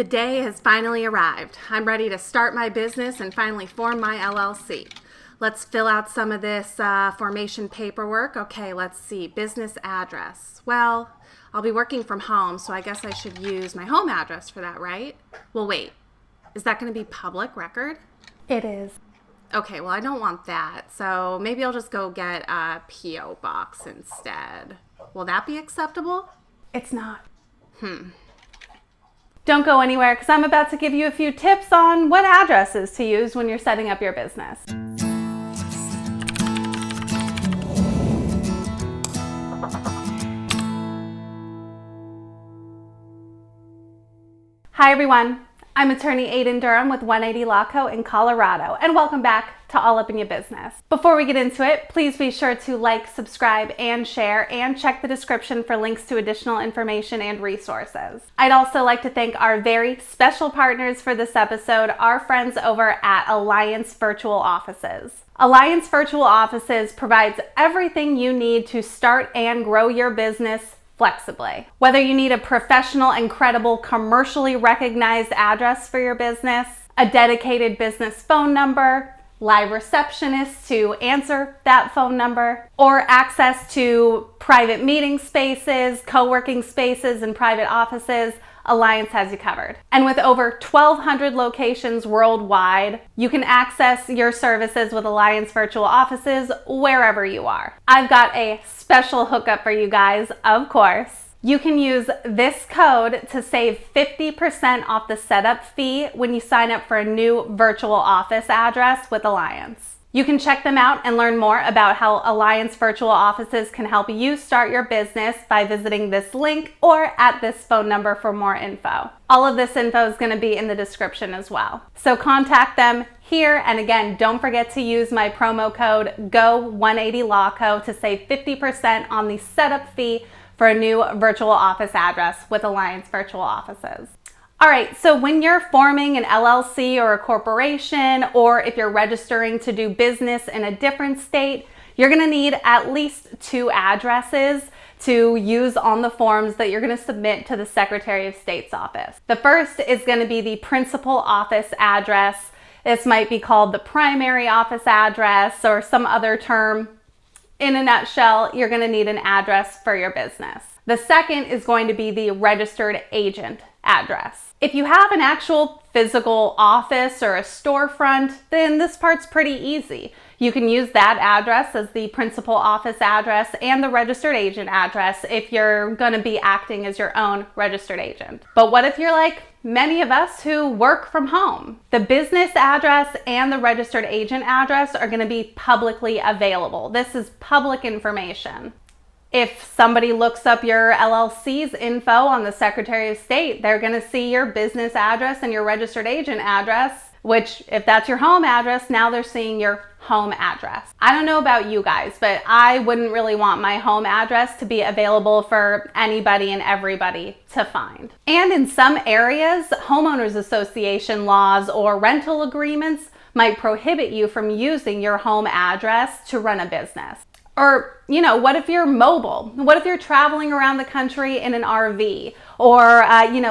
The day has finally arrived. I'm ready to start my business and finally form my LLC. Let's fill out some of this formation paperwork. Okay, let's see. Business address. Well, I'll be working from home, so I guess I should use my home address for that, right? Well, wait. Is that going to be public record? It is. Okay, well, I don't want that, so maybe I'll just go get a P.O. box instead. Will that be acceptable? It's not. Don't go anywhere because I'm about to give you a few tips on what addresses to use when you're setting up your business. Hi everyone, I'm attorney Aiden Durham with 180 Law Co. in Colorado, and welcome back to All Up in Your Business. Before we get into it, please be sure to like, subscribe, and share, and check the description for links to additional information and resources. I'd also like to thank our very special partners for this episode, our friends over at Alliance Virtual Offices. Alliance Virtual Offices provides everything you need to start and grow your business flexibly. Whether you need a professional and credible, commercially recognized address for your business, a dedicated business phone number, live receptionists to answer that phone number, or access to private meeting spaces, co-working spaces, and private offices, Alliance has you covered. And with over 1,200 locations worldwide, you can access your services with Alliance Virtual Offices wherever you are. I've got a special hookup for you guys, of course. You can use this code to save 50% off the setup fee when you sign up for a new virtual office address with Alliance. You can check them out and learn more about how Alliance Virtual Offices can help you start your business by visiting this link or at this phone number for more info. All of this info is going to be in the description as well. So contact them here, and again, don't forget to use my promo code GO180LAWCO to save 50% on the setup fee for a new virtual office address with Alliance Virtual Offices. All right, so when you're forming an LLC or a corporation, or if you're registering to do business in a different state, you're gonna need at least 2 addresses to use on the forms that you're gonna submit to the Secretary of State's office. The first is gonna be the principal office address. This might be called the primary office address or some other term. In a nutshell, you're gonna need an address for your business. The second is going to be the registered agent address. If you have an actual physical office or a storefront, then this part's pretty easy. You can use that address as the principal office address and the registered agent address if you're gonna be acting as your own registered agent. But what if you're like many of us who work from home? The business address and the registered agent address are gonna be publicly available. This is public information. If somebody looks up your LLC's info on the Secretary of State, they're gonna see your business address and your registered agent address, which if that's your home address, now they're seeing your home address. I don't know about you guys, but I wouldn't really want my home address to be available for anybody and everybody to find. And in some areas, homeowners association laws or rental agreements might prohibit you from using your home address to run a business. Or, what if you're mobile? What if you're traveling around the country in an RV or,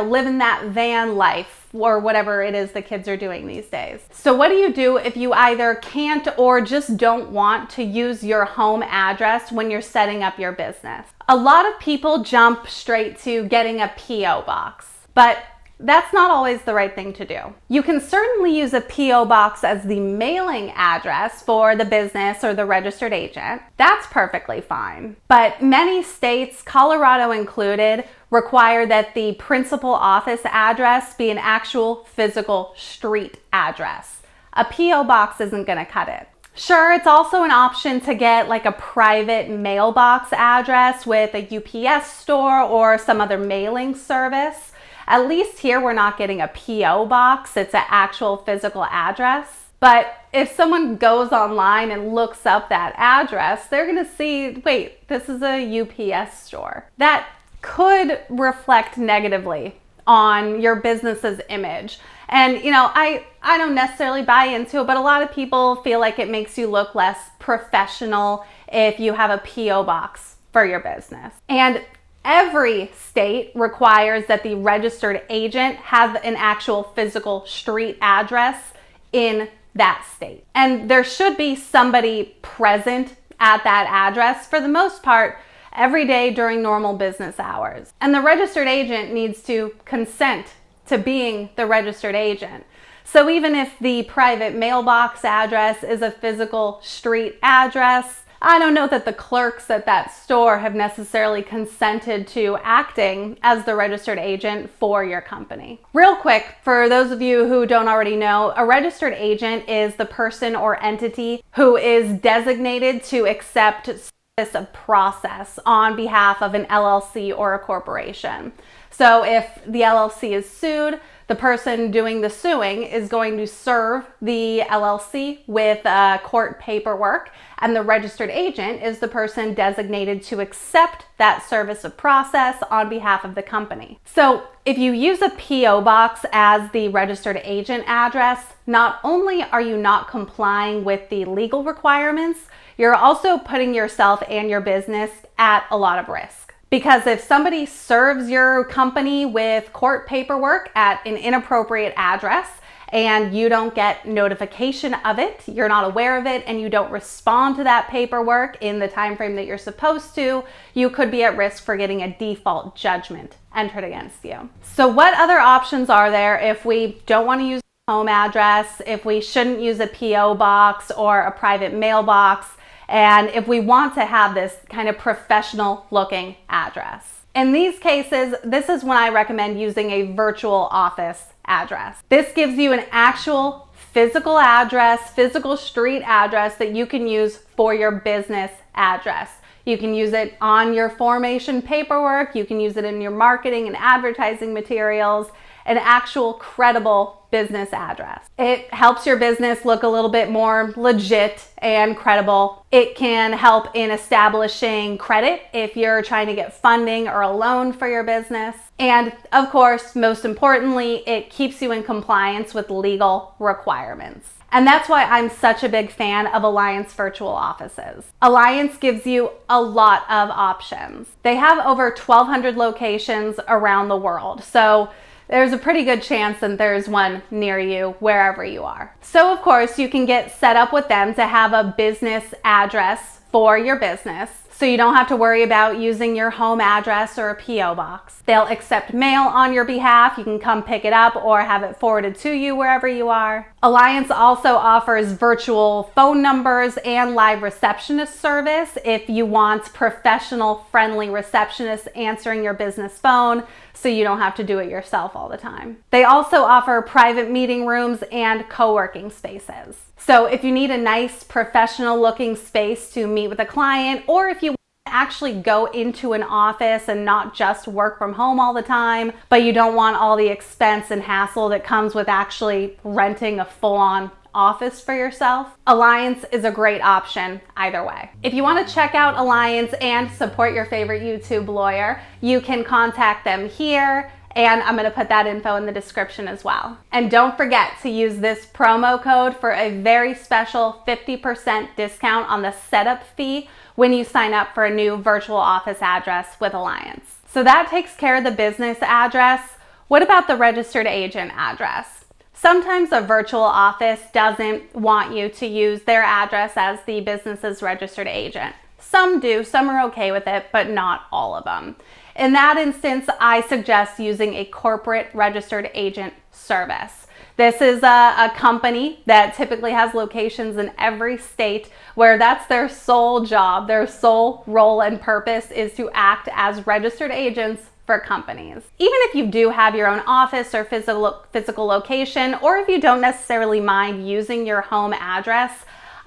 living that van life or whatever it is the kids are doing these days? So what do you do if you either can't or just don't want to use your home address when you're setting up your business? A lot of people jump straight to getting a P.O. box, but that's not always the right thing to do. You can certainly use a P.O. box as the mailing address for the business or the registered agent. That's perfectly fine. But many states, Colorado included, require that the principal office address be an actual physical street address. A P.O. box isn't gonna cut it. Sure, it's also an option to get like a private mailbox address with a UPS store or some other mailing service. At least here we're not getting a P.O. box, it's an actual physical address. But if someone goes online and looks up that address, they're gonna see, wait, this is a UPS store. That could reflect negatively on your business's image. And I don't necessarily buy into it, but a lot of people feel like it makes you look less professional if you have a P.O. box for your business. And Every state requires that the registered agent have an actual physical street address in that state. And there should be somebody present at that address for the most part every day during normal business hours. And the registered agent needs to consent to being the registered agent. So even if the private mailbox address is a physical street address, I don't know that the clerks at that store have necessarily consented to acting as the registered agent for your company. Real quick, for those of you who don't already know, a registered agent is the person or entity who is designated to accept service of process on behalf of an LLC or a corporation. So if the LLC is sued, the person doing the suing is going to serve the LLC with court paperwork, and the registered agent is the person designated to accept that service of process on behalf of the company. So if you use a PO box as the registered agent address, not only are you not complying with the legal requirements, you're also putting yourself and your business at a lot of risk. Because if somebody serves your company with court paperwork at an inappropriate address and you don't get notification of it, you're not aware of it, and you don't respond to that paperwork in the time frame that you're supposed to, you could be at risk for getting a default judgment entered against you. So what other options are there if we don't want to use a home address, if we shouldn't use a PO box or a private mailbox, and if we want to have this kind of professional looking address? In these cases, this is when I recommend using a virtual office address. This gives you an actual physical address, physical street address that you can use for your business address. You can use it on your formation paperwork, you can use it in your marketing and advertising materials, an actual credible business address. It helps your business look a little bit more legit and credible. It can help in establishing credit if you're trying to get funding or a loan for your business. And of course, most importantly, it keeps you in compliance with legal requirements. And that's why I'm such a big fan of Alliance Virtual Offices. Alliance gives you a lot of options. They have over 1,200 locations around the world. So there's a pretty good chance that there's one near you wherever you are. So of course you can get set up with them to have a business address for your business, so you don't have to worry about using your home address or a PO box. They'll accept mail on your behalf. You can come pick it up or have it forwarded to you wherever you are. Alliance also offers virtual phone numbers and live receptionist service if you want professional, friendly receptionists answering your business phone, so you don't have to do it yourself all the time. They also offer private meeting rooms and co-working spaces. So if you need a nice professional looking space to meet with a client, or if you actually go into an office and not just work from home all the time, but you don't want all the expense and hassle that comes with actually renting a full-on office for yourself, Alliance is a great option either way. If you want to check out Alliance and support your favorite YouTube lawyer, you can contact them here, and I'm going to put that info in the description as well. And don't forget to use this promo code for a very special 50% discount on the setup fee when you sign up for a new virtual office address with Alliance. So that takes care of the business address. What about the registered agent address? Sometimes a virtual office doesn't want you to use their address as the business's registered agent. Some do, some are okay with it, but not all of them. In that instance, I suggest using a corporate registered agent service. This is a company that typically has locations in every state where that's their sole job, their sole role and purpose is to act as registered agents for companies. Even if you do have your own office or physical location, or if you don't necessarily mind using your home address,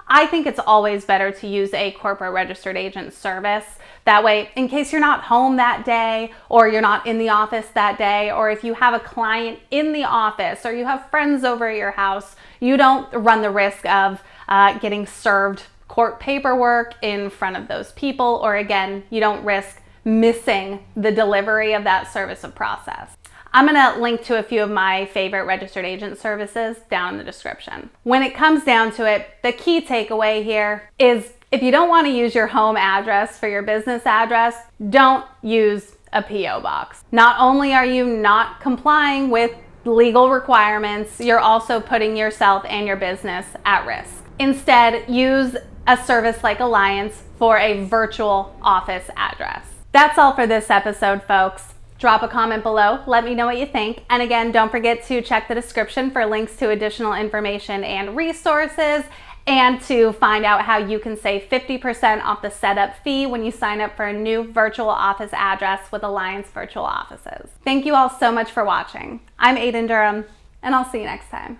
I think it's always better to use a corporate registered agent service. That way, in case you're not home that day, or you're not in the office that day, or if you have a client in the office, or you have friends over at your house, you don't run the risk of getting served court paperwork in front of those people, or again, you don't risk missing the delivery of that service of process. I'm going to link to a few of my favorite registered agent services down in the description. When it comes down to it, the key takeaway here is if you don't want to use your home address for your business address, don't use a PO box. Not only are you not complying with legal requirements, you're also putting yourself and your business at risk. Instead, use a service like Alliance for a virtual office address. That's all for this episode, folks. Drop a comment below, let me know what you think. And again, don't forget to check the description for links to additional information and resources, and to find out how you can save 50% off the setup fee when you sign up for a new virtual office address with Alliance Virtual Offices. Thank you all so much for watching. I'm Aiden Durham, and I'll see you next time.